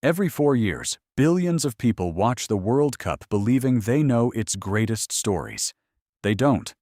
Every 4 years, billions of people watch the World Cup believing they know its greatest stories. They don't.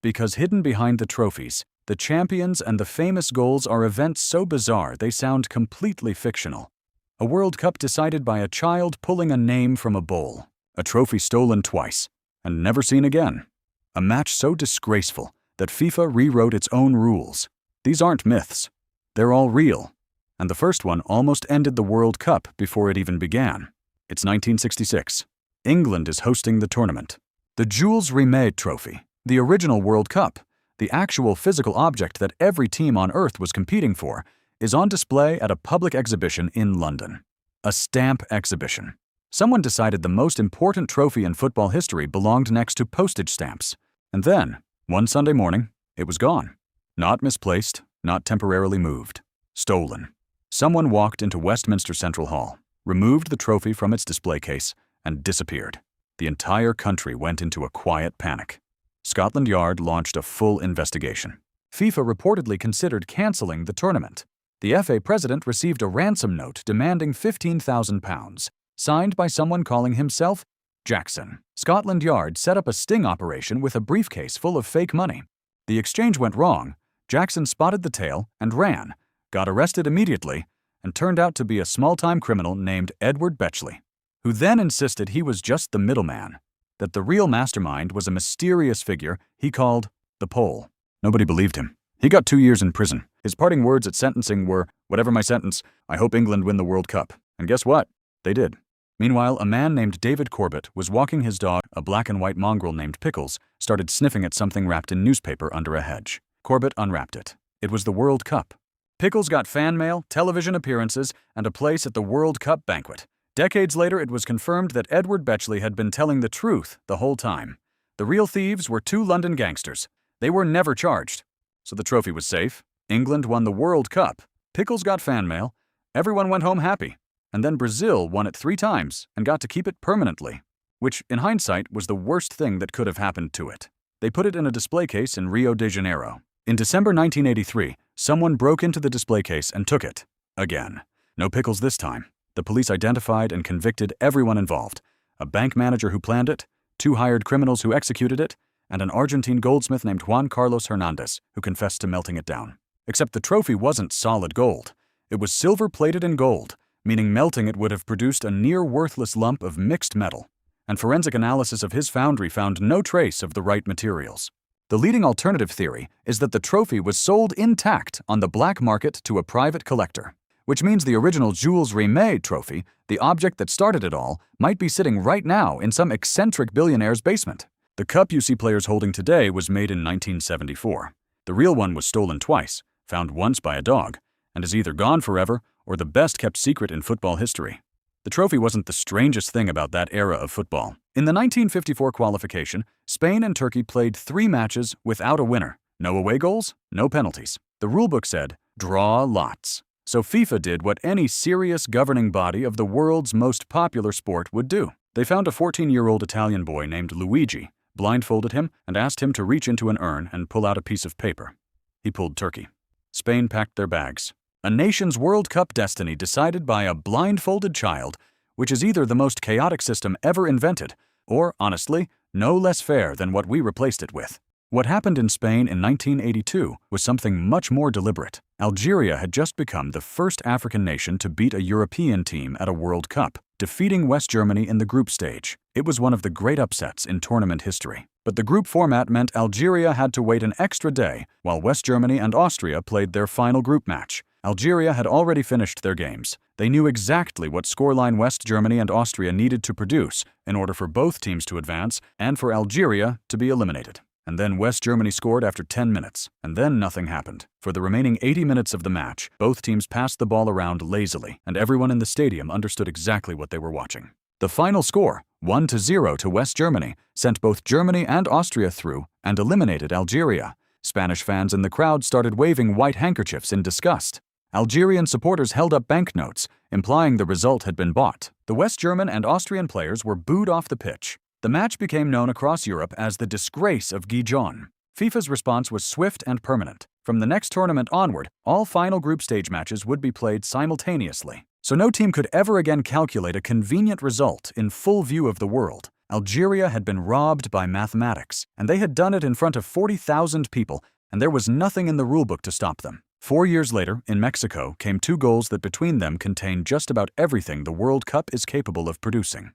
Because hidden behind the trophies, the champions and the famous goals are events so bizarre they sound completely fictional. A World Cup decided by a child pulling a name from a bowl. A trophy stolen twice and never seen again. A match so disgraceful that FIFA rewrote its own rules. These aren't myths. They're all real. And the first one almost ended the World Cup before it even began. It's 1966. England is hosting the tournament. The Jules Rimet Trophy, the original World Cup, the actual physical object that every team on Earth was competing for, is on display at a public exhibition in London. A stamp exhibition. Someone decided the most important trophy in football history belonged next to postage stamps. And then, one Sunday morning, it was gone. Not misplaced, not temporarily moved. Stolen. Someone walked into Westminster Central Hall, removed the trophy from its display case, and disappeared. The entire country went into a quiet panic. Scotland Yard launched a full investigation. FIFA reportedly considered cancelling the tournament. The FA president received a ransom note demanding £15,000, signed by someone calling himself Jackson. Scotland Yard set up a sting operation with a briefcase full of fake money. The exchange went wrong. Jackson spotted the tail and ran, got arrested immediately, and turned out to be a small-time criminal named Edward Betchley, who then insisted he was just the middleman, that the real mastermind was a mysterious figure he called the Pole. Nobody believed him. He got 2 years in prison. His parting words at sentencing were, "Whatever my sentence, I hope England win the World Cup." And guess what? They did. Meanwhile, a man named David Corbett was walking his dog. A black and white mongrel named Pickles started sniffing at something wrapped in newspaper under a hedge. Corbett unwrapped it. It was the World Cup. Pickles got fan mail, television appearances, and a place at the World Cup banquet. Decades later, it was confirmed that Edward Betchley had been telling the truth the whole time. The real thieves were 2 London gangsters. They were never charged. So the trophy was safe. England won the World Cup. Pickles got fan mail. Everyone went home happy. And then Brazil won it 3 times and got to keep it permanently, which, in hindsight, was the worst thing that could have happened to it. They put it in a display case in Rio de Janeiro. In December 1983, someone broke into the display case and took it. Again. No Pickles this time. The police identified and convicted everyone involved. A bank manager who planned it, 2 hired criminals who executed it, and an Argentine goldsmith named Juan Carlos Hernandez who confessed to melting it down. Except the trophy wasn't solid gold. It was silver-plated in gold, meaning melting it would have produced a near-worthless lump of mixed metal. And forensic analysis of his foundry found no trace of the right materials. The leading alternative theory is that the trophy was sold intact on the black market to a private collector, which means the original Jules Rimet trophy, the object that started it all, might be sitting right now in some eccentric billionaire's basement. The cup you see players holding today was made in 1974. The real one was stolen twice, found once by a dog, and is either gone forever or the best-kept secret in football history. The trophy wasn't the strangest thing about that era of football. In the 1954 qualification, Spain and Turkey played 3 matches without a winner. No away goals, no penalties. The rulebook said, draw lots. So FIFA did what any serious governing body of the world's most popular sport would do. They found a 14-year-old Italian boy named Luigi, blindfolded him, and asked him to reach into an urn and pull out a piece of paper. He pulled Turkey. Spain packed their bags. A nation's World Cup destiny decided by a blindfolded child, which is either the most chaotic system ever invented, or, honestly, no less fair than what we replaced it with. What happened in Spain in 1982 was something much more deliberate. Algeria had just become the first African nation to beat a European team at a World Cup, defeating West Germany in the group stage. It was one of the great upsets in tournament history. But the group format meant Algeria had to wait an extra day while West Germany and Austria played their final group match. Algeria had already finished their games. They knew exactly what scoreline West Germany and Austria needed to produce in order for both teams to advance and for Algeria to be eliminated. And then West Germany scored after 10 minutes, and then nothing happened. For the remaining 80 minutes of the match, both teams passed the ball around lazily, and everyone in the stadium understood exactly what they were watching. The final score, 1-0 to West Germany, sent both Germany and Austria through and eliminated Algeria. Spanish fans in the crowd started waving white handkerchiefs in disgust. Algerian supporters held up banknotes, implying the result had been bought. The West German and Austrian players were booed off the pitch. The match became known across Europe as the disgrace of Gijon. FIFA's response was swift and permanent. From the next tournament onward, all final group stage matches would be played simultaneously. so no team could ever again calculate a convenient result in full view of the world. Algeria had been robbed by mathematics, and they had done it in front of 40,000 people, and there was nothing in the rulebook to stop them. 4 years later, in Mexico, came 2 goals that between them contained just about everything the World Cup is capable of producing.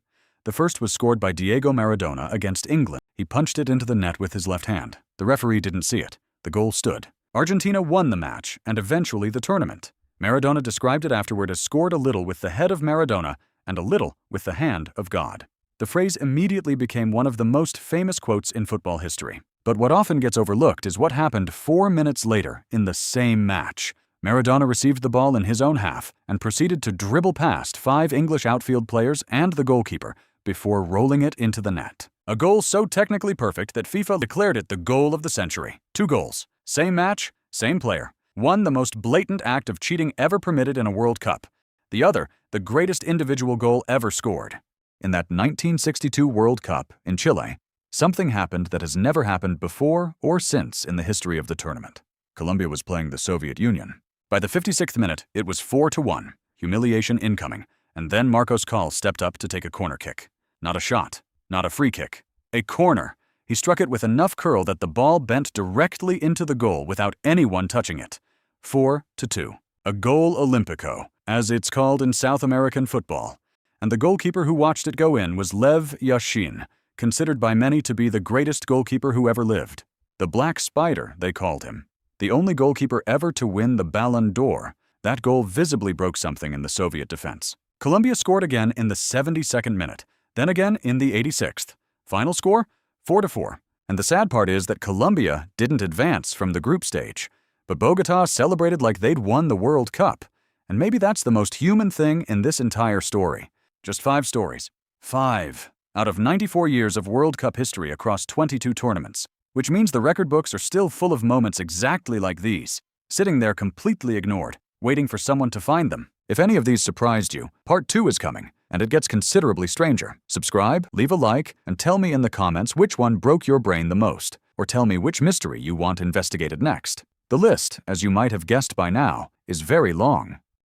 The first was scored by Diego Maradona against England. He punched it into the net with his left hand. The referee didn't see it. The goal stood. Argentina won the match, and eventually the tournament. Maradona described it afterward as scored a little with the head of Maradona and a little with the hand of God. The phrase immediately became one of the most famous quotes in football history. But what often gets overlooked is what happened 4 minutes later in the same match. Maradona received the ball in his own half and proceeded to dribble past 5 English outfield players and the goalkeeper before rolling it into the net. A goal so technically perfect that FIFA declared it the goal of the century. 2 goals, same match, same player. One, the most blatant act of cheating ever permitted in a World Cup. The other, the greatest individual goal ever scored. In that 1962 World Cup in Chile, something happened that has never happened before or since in the history of the tournament. Colombia was playing the Soviet Union. By the 56th minute, it was 4-1, humiliation incoming, and then Marcos Call stepped up to take a corner kick. Not a shot, not a free kick, a corner. He struck it with enough curl that the ball bent directly into the goal without anyone touching it. 4-2. A gol olímpico, as it's called in South American football. And the goalkeeper who watched it go in was Lev Yashin, considered by many to be the greatest goalkeeper who ever lived. The Black Spider, they called him. The only goalkeeper ever to win the Ballon d'Or. That goal visibly broke something in the Soviet defense. Colombia scored again in the 72nd minute, then again in the 86th. Final score? 4-4. And the sad part is that Colombia didn't advance from the group stage. But Bogotá celebrated like they'd won the World Cup. And maybe that's the most human thing in this entire story. Just 5 stories. 5 out of 94 years of World Cup history across 22 tournaments, which means the record books are still full of moments exactly like these, sitting there completely ignored, waiting for someone to find them. If any of these surprised you, part 2 is coming, and it gets considerably stranger. Subscribe, leave a like, and tell me in the comments which one broke your brain the most, or tell me which mystery you want investigated next. The list, as you might have guessed by now, is very long.